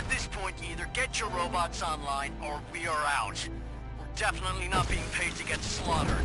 At this point, either get your robots online, or we are out. We're definitely not being paid to get slaughtered.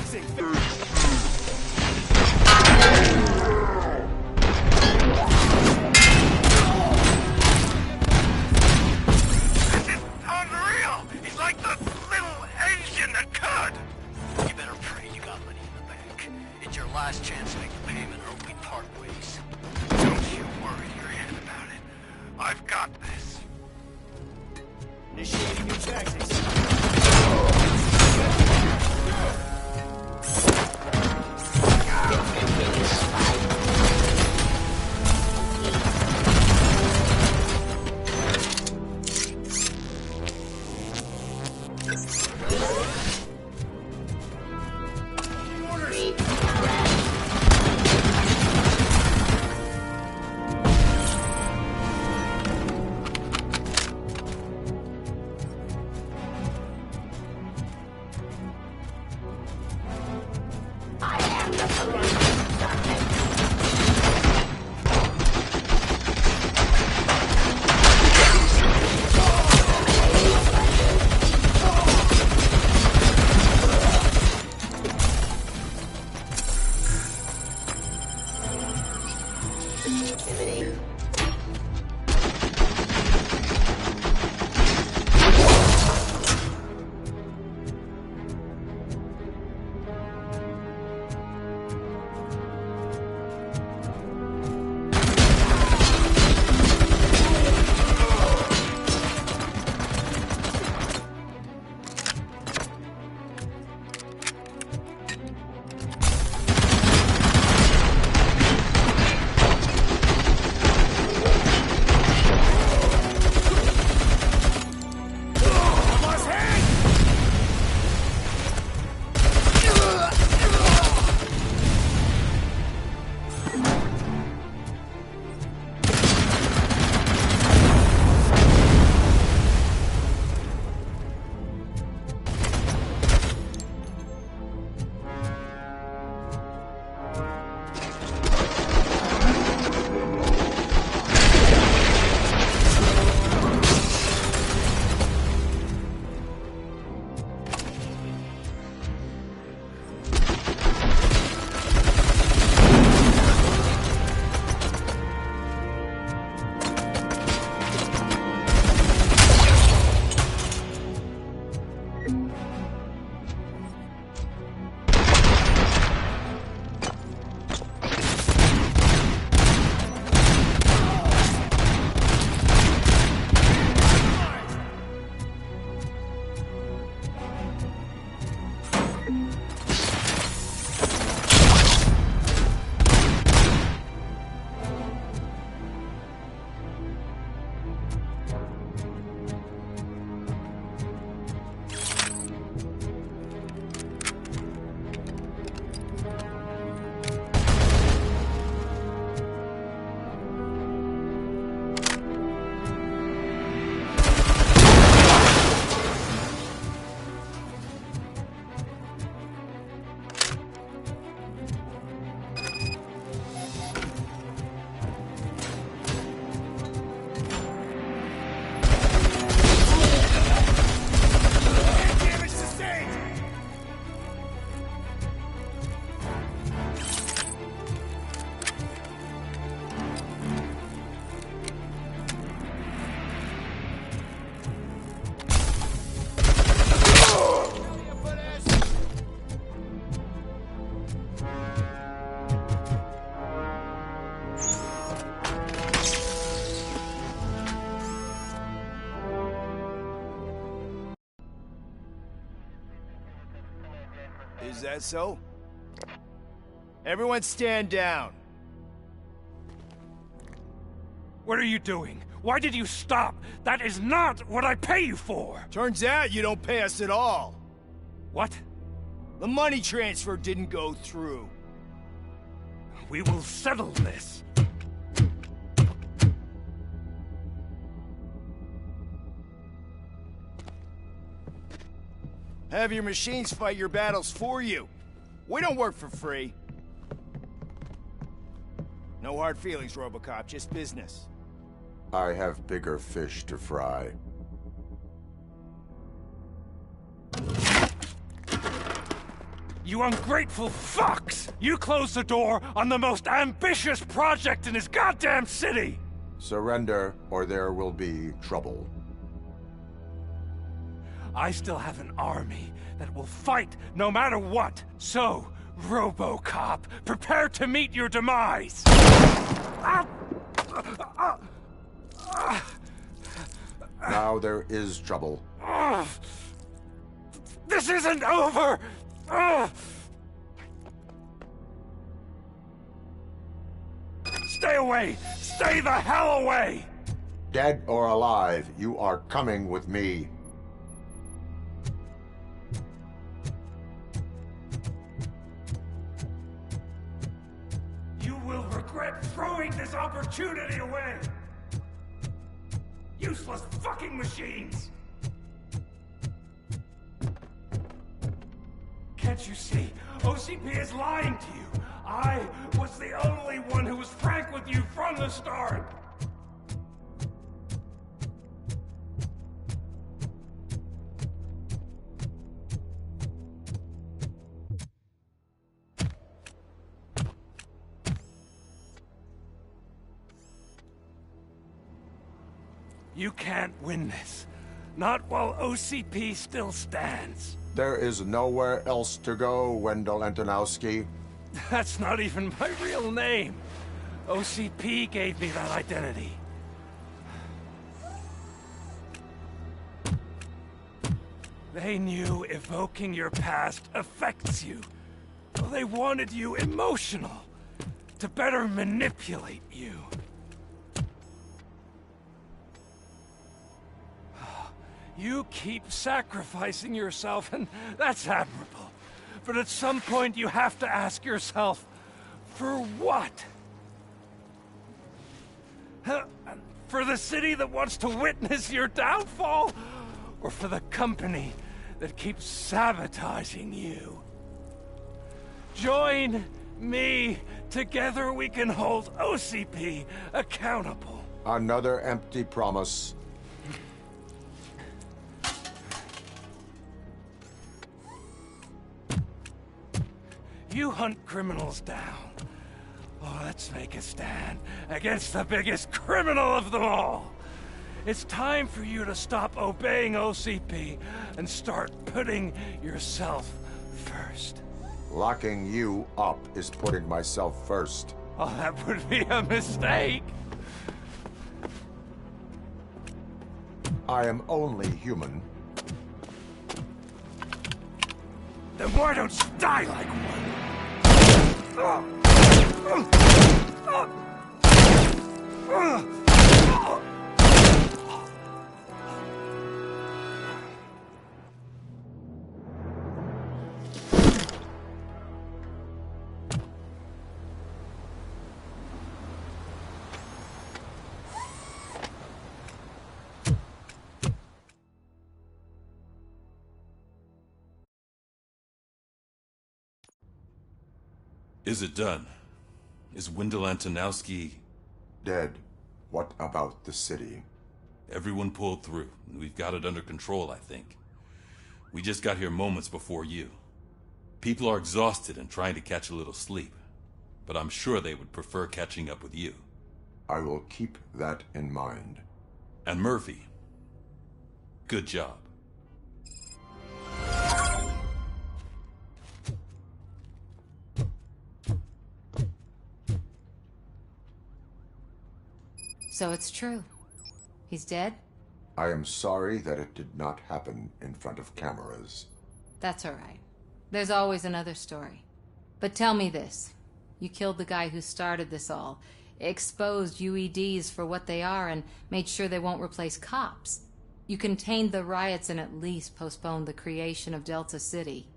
taxing! Unreal! He's like the little engine that could! You better pray you got money in the bank. It's your last chance to make the payment or we part ways. Don't you worry your head about it. I've got this. Initiating new taxis. Is that so? Everyone stand down. What are you doing? Why did you stop? That is not what I pay you for! Turns out you don't pay us at all. What? The money transfer didn't go through. We will settle this. Have your machines fight your battles for you. We don't work for free. No hard feelings, RoboCop, just business. I have bigger fish to fry. You ungrateful fucks! You closed the door on the most ambitious project in this goddamn city! Surrender, or there will be trouble. I still have an army that will fight no matter what. So, RoboCop, prepare to meet your demise! Now there is trouble. This isn't over! Stay away! Stay the hell away! Dead or alive, you are coming with me. You will regret throwing this opportunity away! Useless fucking machines! Can't you see? OCP is lying to you! I was the only one who was frank with you from the start! You can't win this. Not while OCP still stands. There is nowhere else to go, Wendell Antonowski. That's not even my real name. OCP gave me that identity. They knew evoking your past affects you. Well, they wanted you emotional, to better manipulate you. You keep sacrificing yourself, and that's admirable. But at some point, you have to ask yourself, for what? For the city that wants to witness your downfall? Or for the company that keeps sabotaging you? Join me. Together we can hold OCP accountable. Another empty promise. You hunt criminals down. Oh, let's make a stand against the biggest criminal of them all. It's time for you to stop obeying OCP and start putting yourself first. Locking you up is putting myself first. Oh, that would be a mistake. I am only human. Then why don't you die like one? Is it done? Is Wendell Antonowski... Dead. What about the city? Everyone pulled through. We've got it under control, I think. We just got here moments before you. People are exhausted and trying to catch a little sleep. But I'm sure they would prefer catching up with you. I will keep that in mind. And Murphy, good job. So it's true. He's dead? I am sorry that it did not happen in front of cameras. That's all right. There's always another story. But tell me this. You killed the guy who started this all, exposed UEDs for what they are, and made sure they won't replace cops. You contained the riots and at least postponed the creation of Delta City.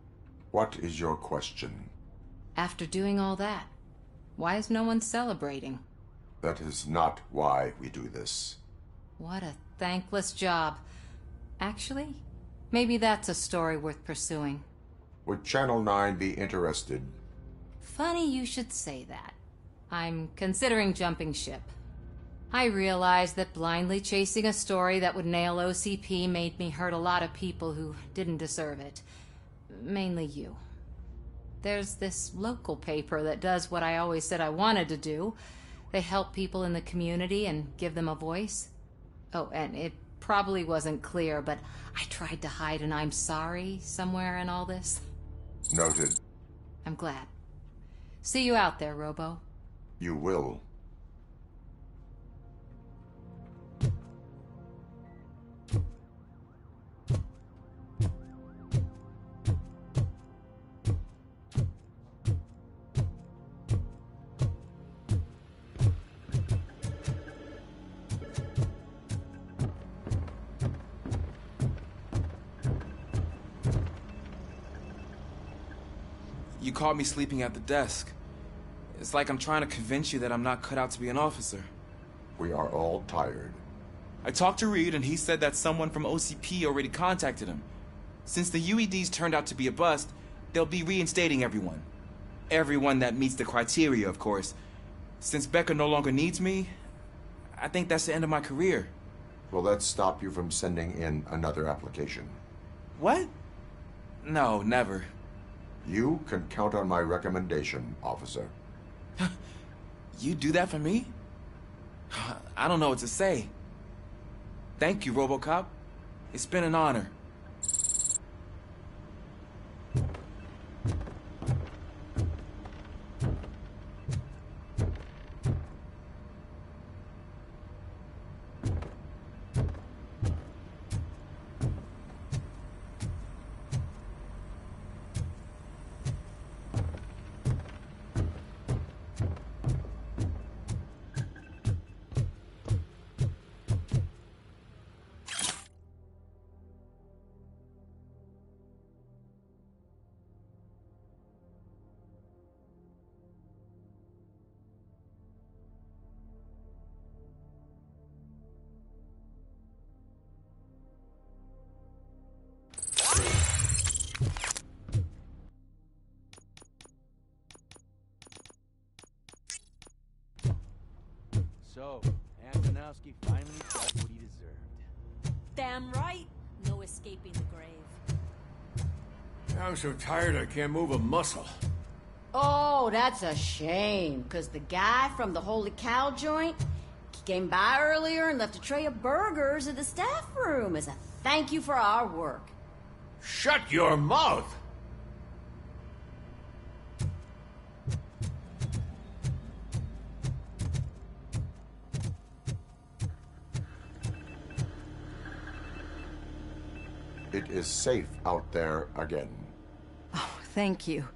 What is your question? After doing all that, why is no one celebrating? That is not why we do this. What a thankless job. Actually, maybe that's a story worth pursuing. Would Channel 9 be interested? Funny you should say that. I'm considering jumping ship. I realize that blindly chasing a story that would nail OCP made me hurt a lot of people who didn't deserve it. Mainly you. there's this local paper that does what I always said I wanted to do. They help people in the community and give them a voice. Oh, and it probably wasn't clear, but I tried to hide an I'm sorry somewhere in all this. Noted. I'm glad. See you out there, Robo. You will. You caught me sleeping at the desk. It's like I'm trying to convince you that I'm not cut out to be an officer. We are all tired. I talked to Reed and he said that someone from OCP already contacted him. Since the UEDs turned out to be a bust, they'll be reinstating everyone. Everyone that meets the criteria, of course. Since Becca no longer needs me, I think that's the end of my career. Will that stop you from sending in another application? What? No, never. You can count on my recommendation, officer. You do that for me? I don't know what to say. Thank you, RoboCop. It's been an honor. So, Antonowski finally got what he deserved. Damn right. No escaping the grave. I'm so tired I can't move a muscle. Oh, that's a shame, because the guy from the Holy Cow joint came by earlier and left a tray of burgers in the staff room as a thank you for our work. Shut your mouth! It is safe out there again. Oh, thank you.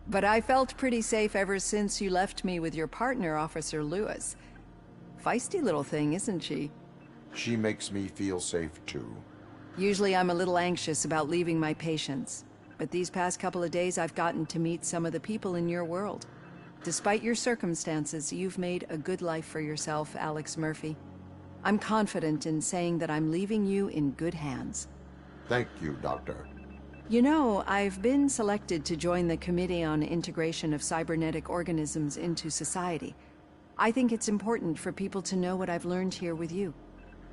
But I felt pretty safe ever since you left me with your partner, Officer Lewis. Feisty little thing, isn't she? She makes me feel safe too. Usually I'm a little anxious about leaving my patients, but these past couple of days I've gotten to meet some of the people in your world. Despite your circumstances, you've made a good life for yourself, Alex Murphy. I'm confident in saying that I'm leaving you in good hands. Thank you, Doctor. You know, I've been selected to join the Committee on Integration of Cybernetic Organisms into Society. I think it's important for people to know what I've learned here with you.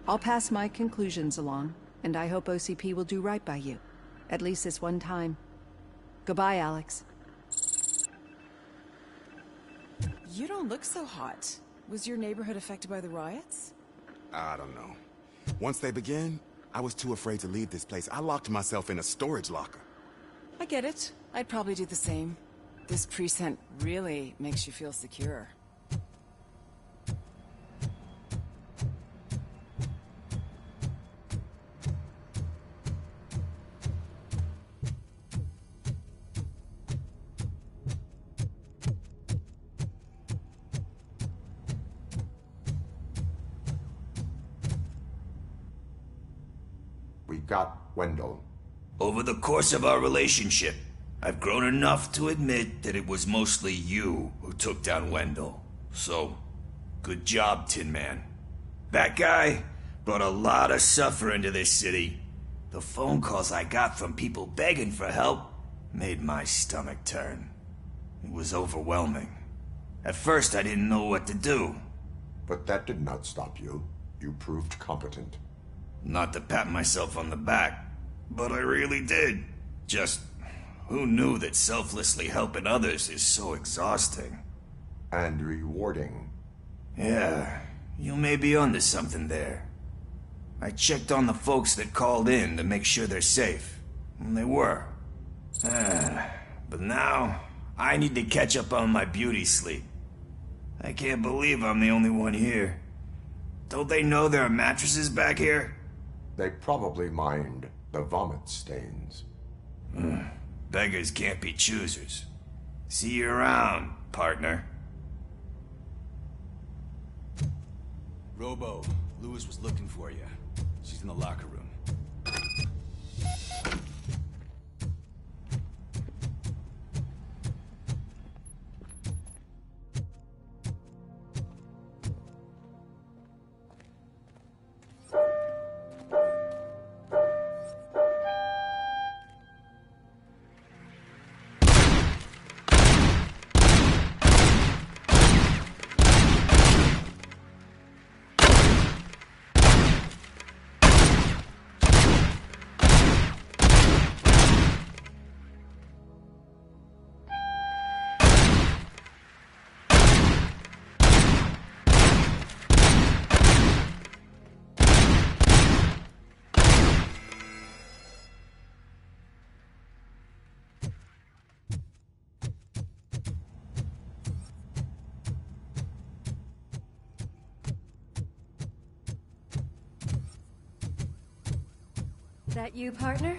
I'll pass my conclusions along, and I hope OCP will do right by you. At least this one time. Goodbye, Alex. You don't look so hot. Was your neighborhood affected by the riots? I don't know. Once they begin, I was too afraid to leave this place. I locked myself in a storage locker. I get it. I'd probably do the same. This precinct really makes you feel secure. We got Wendell. Over the course of our relationship, I've grown enough to admit that it was mostly you who took down Wendell. So, good job, Tin Man. That guy brought a lot of suffering to this city. The phone calls I got from people begging for help made my stomach turn. It was overwhelming. At first, I didn't know what to do. But that did not stop you. You proved competent. Not to pat myself on the back, but I really did. Just Who knew that selflessly helping others is so exhausting? And rewarding. Yeah, you may be onto something there. I checked on the folks that called in to make sure they're safe, and they were. But now, I need to catch up on my beauty sleep. I can't believe I'm the only one here. Don't they know there are mattresses back here? They probably mind the vomit stains. Beggars can't be choosers. See you around, partner. Robo, Lewis was looking for you. She's in the locker room. That you, partner?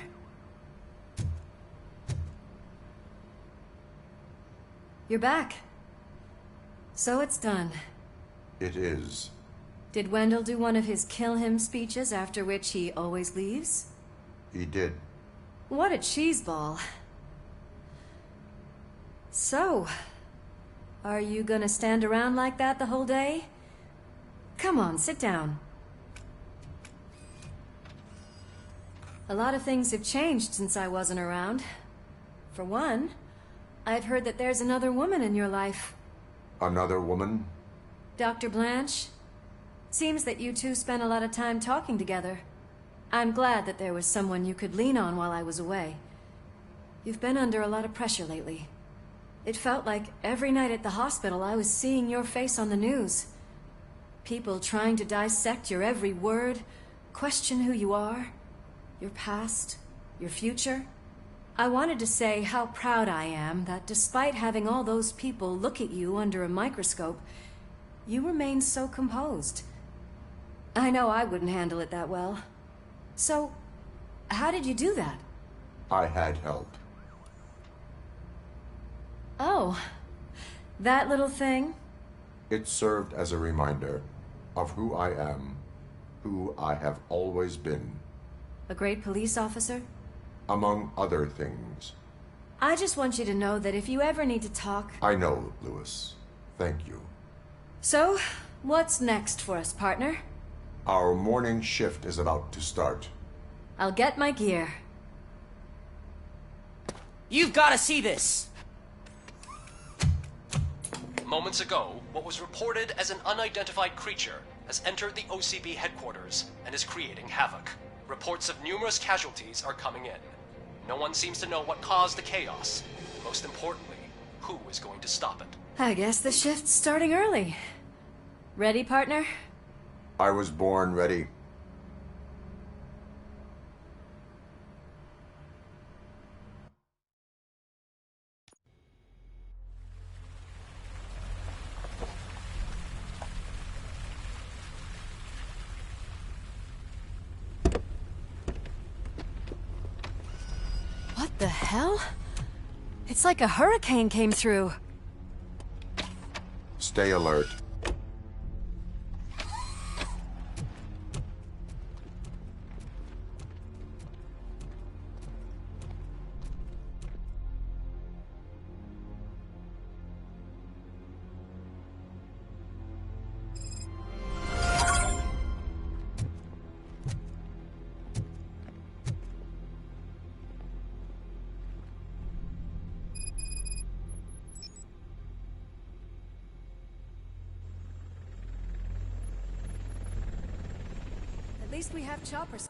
You're back. So it's done. It is. Did Wendell do one of his kill him speeches after which he always leaves? He did. What a cheeseball. So, are you gonna stand around like that the whole day? Come on, sit down. A lot of things have changed since I wasn't around. For one, I've heard that there's another woman in your life. Another woman? Dr. Blanche? Seems that you two spent a lot of time talking together. I'm glad that there was someone you could lean on while I was away. You've been under a lot of pressure lately. It felt like every night at the hospital I was seeing your face on the news. People trying to dissect your every word, question who you are, your past, your future. I wanted to say how proud I am that despite having all those people look at you under a microscope, you remain so composed. I know I wouldn't handle it that well. So, how did you do that? I had help. Oh, that little thing? It served as a reminder of who I am, who I have always been. A great police officer? Among other things. I just want you to know that if you ever need to talk... I know, Lewis. Thank you. So, what's next for us, partner? Our morning shift is about to start. I'll get my gear. You've got to see this! Moments ago, what was reported as an unidentified creature has entered the OCB headquarters and is creating havoc. Reports of numerous casualties are coming in. No one seems to know what caused the chaos. Most importantly, who is going to stop it? I guess the shift's starting early. Ready, partner? I was born ready. What the hell? It's like a hurricane came through. Stay alert. At least we have choppers.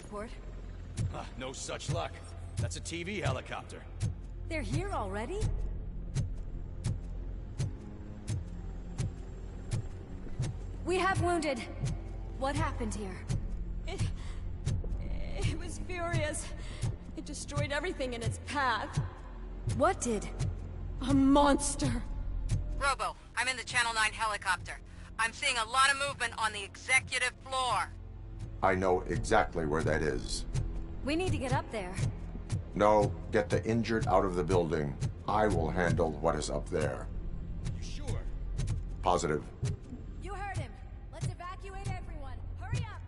transport. No such luck. That's a TV helicopter. They're here already? We have wounded. What happened here? It was furious. It destroyed everything in its path. What did? A monster. Robo, I'm in the Channel 9 helicopter. I'm seeing a lot of movement on the executive floor. I know exactly where that is. We need to get up there. No, get the injured out of the building. I will handle what is up there. You sure? Positive. You heard him. Let's evacuate everyone. Hurry up!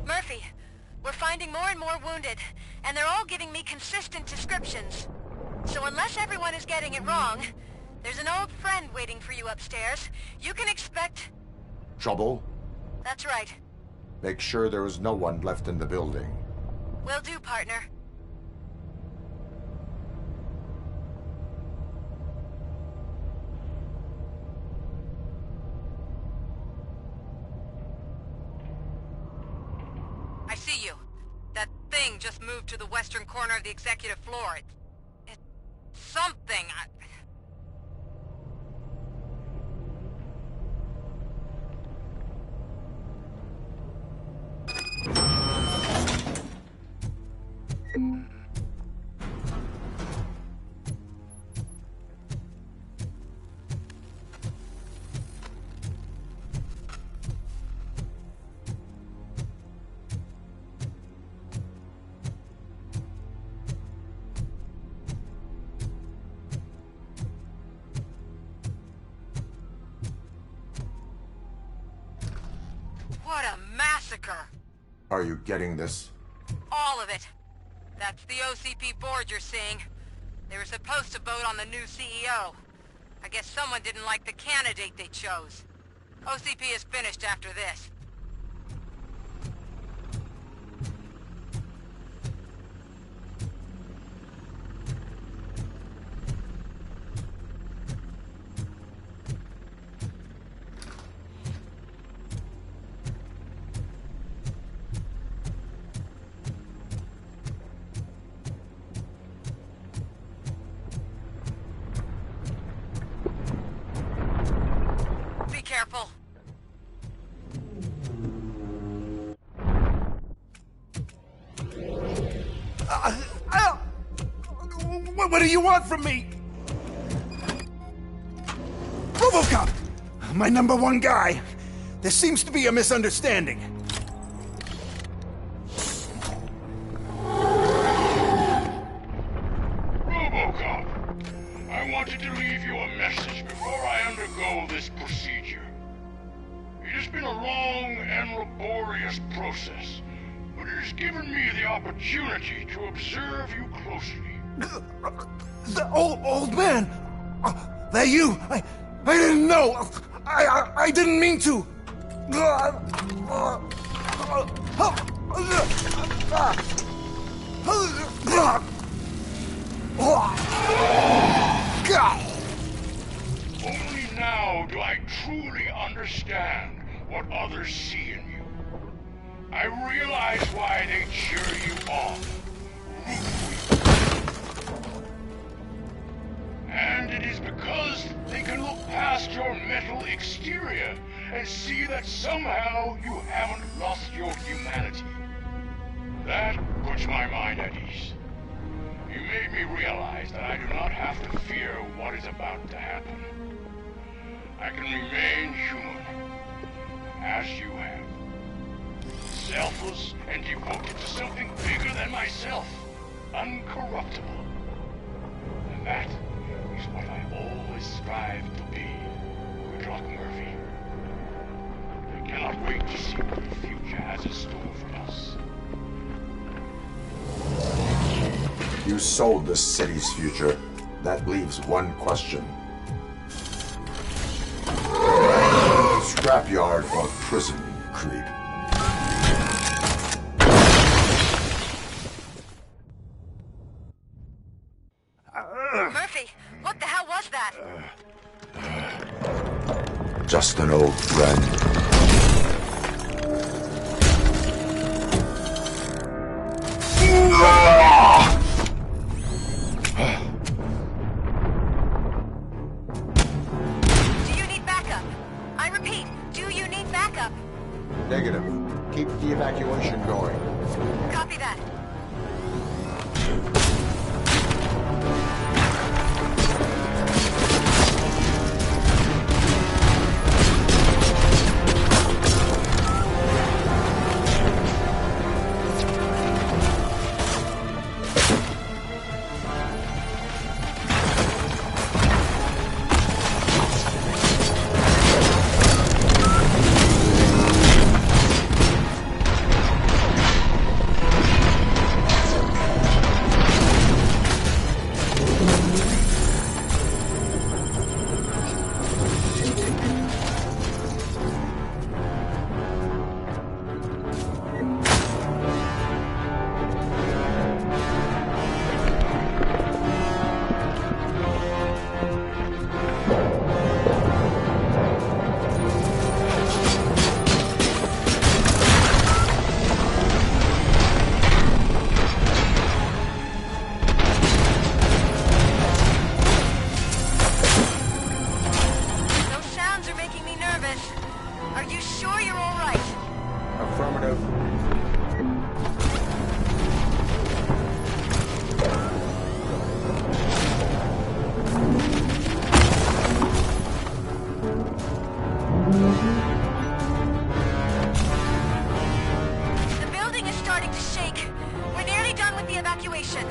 Murphy, we're finding more and more wounded, and they're all giving me consistent descriptions. So unless everyone is getting it wrong, there's an old friend waiting for you upstairs. You can expect... Trouble? That's right. Make sure there is no one left in the building. Will do, partner. I see you. That thing just moved to the western corner of the executive floor. It's something. What a massacre! Are you getting this? All of it. That's the OCP board you're seeing. They were supposed to vote on the new CEO. I guess someone didn't like the candidate they chose. OCP is finished after this. Careful. What do you want from me? RoboCop! My #1 guy. There seems to be a misunderstanding. RoboCop, I wanted to leave you a message before I undergo this procedure. It has been a long and laborious process, but it has given me the opportunity to observe you closely. The old man! That you! I didn't know! I didn't mean to! Only now do I truly understand what others see in you. I realize why they cheer you on. And it is because they can look past your metal exterior and see that somehow you haven't lost your humanity. That puts my mind at ease. You made me realize that I do not have to fear what is about to happen. I can remain human, as you have. Selfless and devoted to something bigger than myself. Uncorruptible. And that is what I always strive to be, Good Luck Murphy. I cannot wait to see what the future has in store for us. You sold this city's future. That leaves one question. Scrapyard or prison, creep? just an old friend. Do you need backup? I repeat, do you need backup? Negative. Keep the evacuation going. Copy that. Are you sure you're all right? Affirmative. The building is starting to shake. We're nearly done with the evacuation.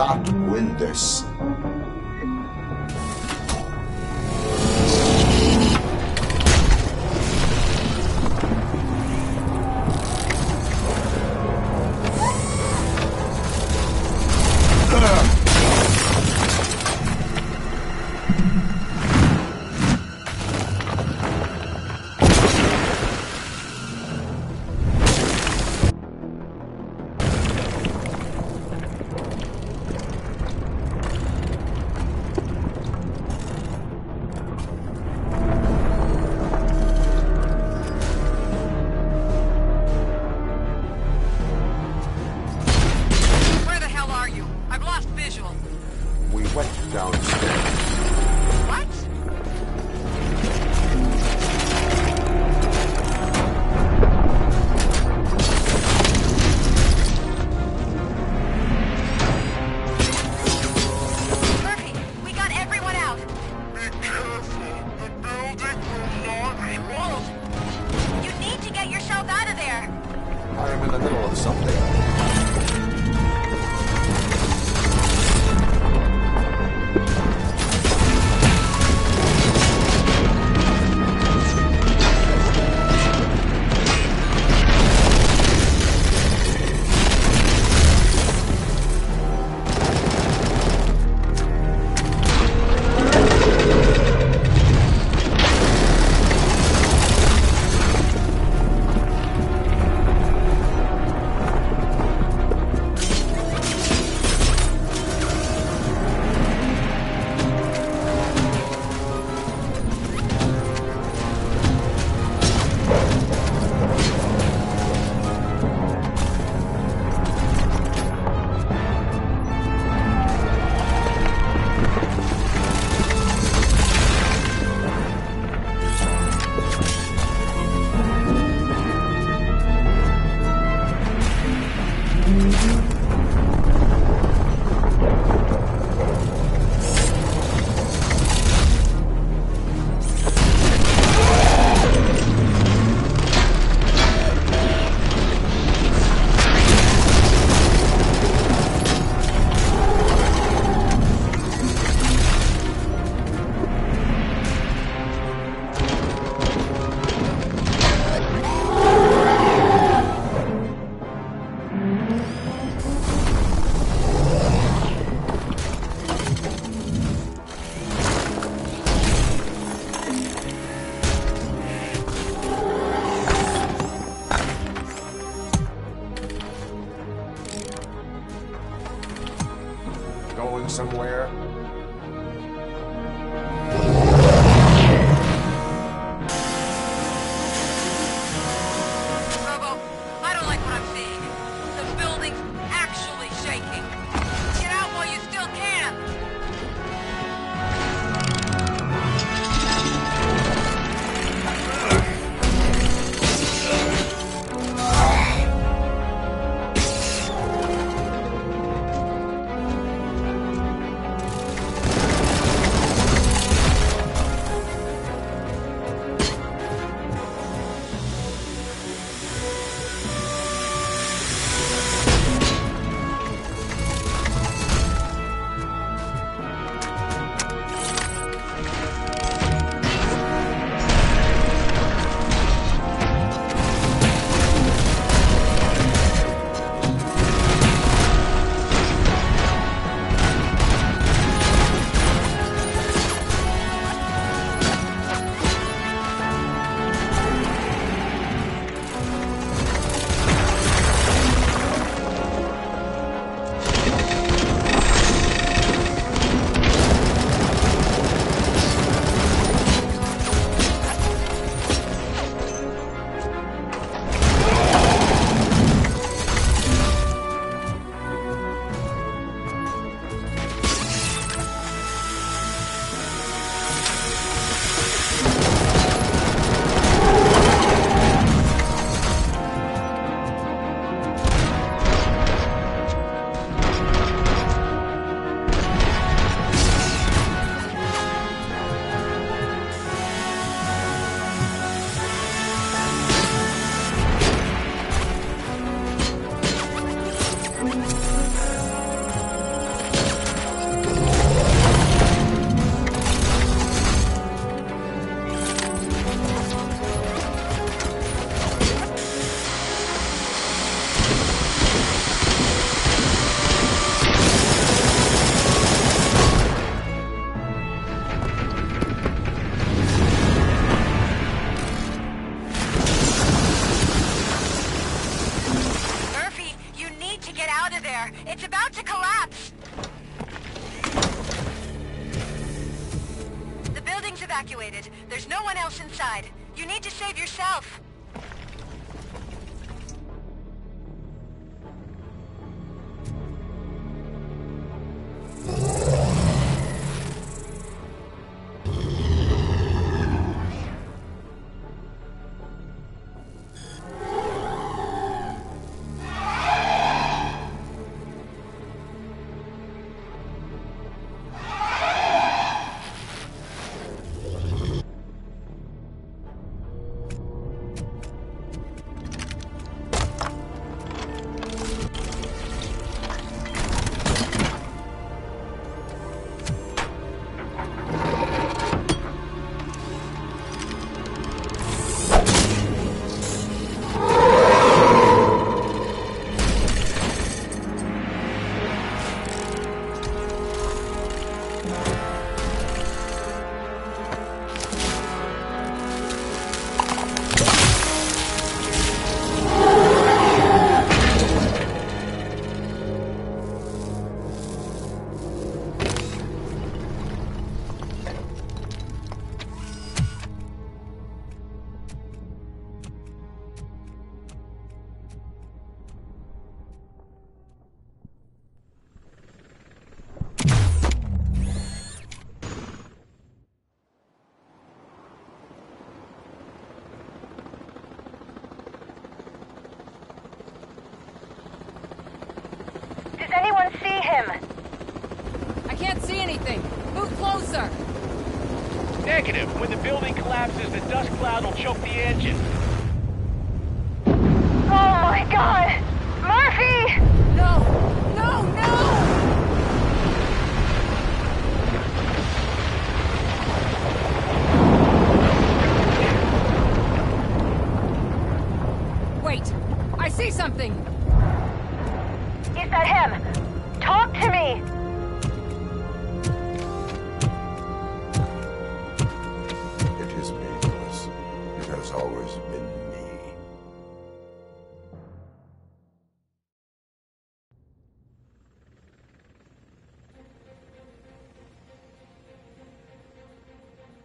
not win this. Somewhere. Robo, I don't like what I'm seeing. The building's actually shaking. Get out while you still can. activated. There's no one else inside. You need to save yourself. Does anyone see him? I can't see anything. Move closer. Negative. When the building collapses, the dust cloud will choke the engine. Oh my god! Murphy! No! No, no! Wait! I see something! Is that him? Talk to me! It is me, Lewis. It has always been me.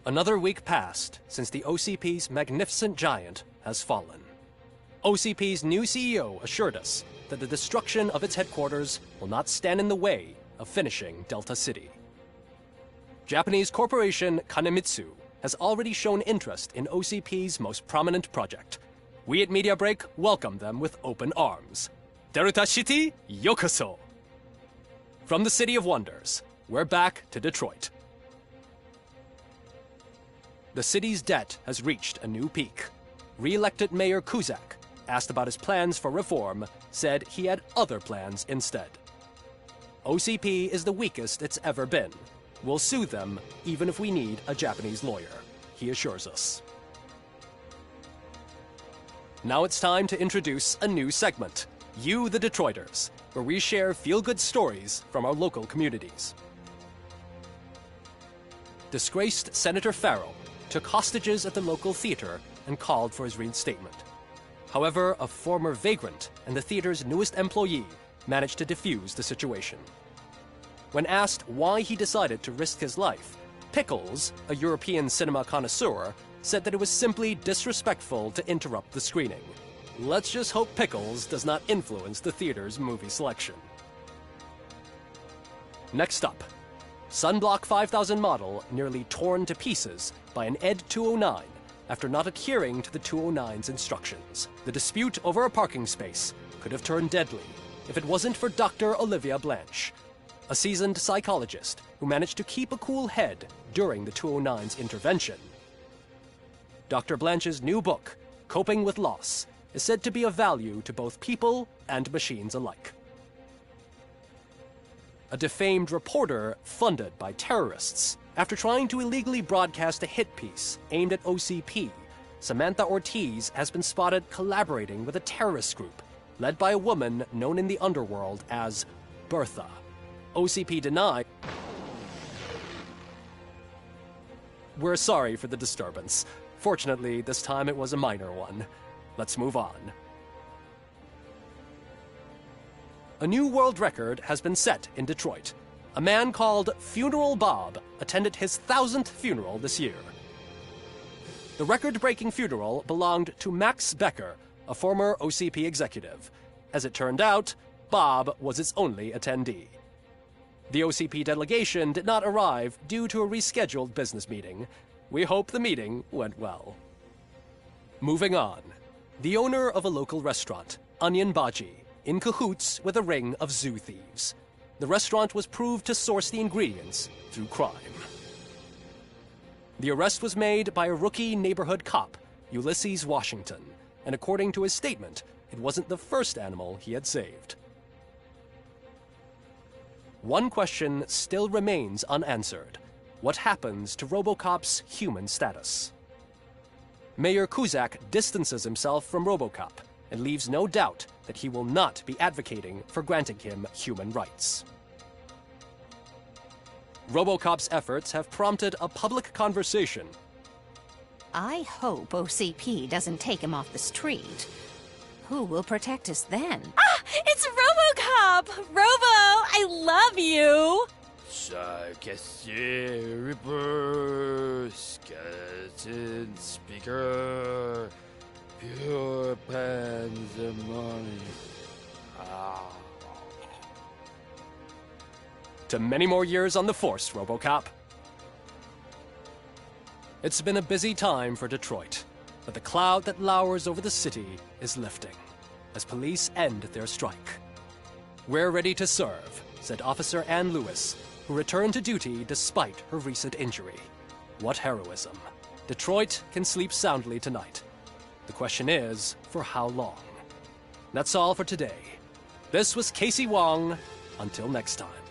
Another week passed since the OCP's magnificent giant has fallen. OCP's new CEO assured us that the destruction of its headquarters will not stand in the way of finishing Delta City. Japanese corporation Kanemitsu has already shown interest in OCP's most prominent project. We at Media Break welcome them with open arms. Delta City, yokoso! From the City of Wonders, we're back to Detroit. The city's debt has reached a new peak. Re-elected Mayor Kuzak, asked about his plans for reform, said he had other plans instead. OCP is the weakest it's ever been. We'll sue them even if we need a Japanese lawyer, he assures us. Now it's time to introduce a new segment, You the Detroiters, where we share feel-good stories from our local communities. Disgraced Senator Farrell took hostages at the local theater and called for his reinstatement. However, a former vagrant and the theater's newest employee managed to defuse the situation. When asked why he decided to risk his life, Pickles, a European cinema connoisseur, said that it was simply disrespectful to interrupt the screening. Let's just hope Pickles does not influence the theater's movie selection. Next up, Sunblock 5000 model nearly torn to pieces by an ED 209 after not adhering to the 209's instructions. The dispute over a parking space could have turned deadly if it wasn't for Dr. Olivia Blanche, a seasoned psychologist who managed to keep a cool head during the 209's intervention. Dr. Blanche's new book, Coping with Loss, is said to be of value to both people and machines alike. A defamed reporter funded by terrorists. After trying to illegally broadcast a hit piece aimed at OCP, Samantha Ortiz has been spotted collaborating with a terrorist group led by a woman known in the underworld as Bertha. OCP denied. We're sorry for the disturbance. Fortunately, this time it was a minor one. Let's move on. A new world record has been set in Detroit. A man called Funeral Bob attended his 1000th funeral this year. The record-breaking funeral belonged to Max Becker, a former OCP executive. As it turned out, Bob was its only attendee. The OCP delegation did not arrive due to a rescheduled business meeting. We hope the meeting went well. Moving on. The owner of a local restaurant, Onion Baji, in cahoots with a ring of zoo thieves. The restaurant was proved to source the ingredients through crime. The arrest was made by a rookie neighborhood cop, Ulysses Washington, and according to his statement, it wasn't the first animal he had saved. One question still remains unanswered. What happens to RoboCop's human status? Mayor Kuzak distances himself from RoboCop and leaves no doubt that he will not be advocating for granting him human rights. RoboCop's efforts have prompted a public conversation. I hope OCP doesn't take him off the street. Who will protect us then? Ah! It's RoboCop! Robo, I love you! Cassier, Reaper, Skeleton, Speaker, Pure Pandemonium. To many more years on the force, RoboCop. It's been a busy time for Detroit, but the cloud that lowers over the city is lifting as police end their strike. We're ready to serve, said Officer Ann Lewis, who returned to duty despite her recent injury. What heroism. Detroit can sleep soundly tonight. The question is, for how long? That's all for today. This was Casey Wong. Until next time.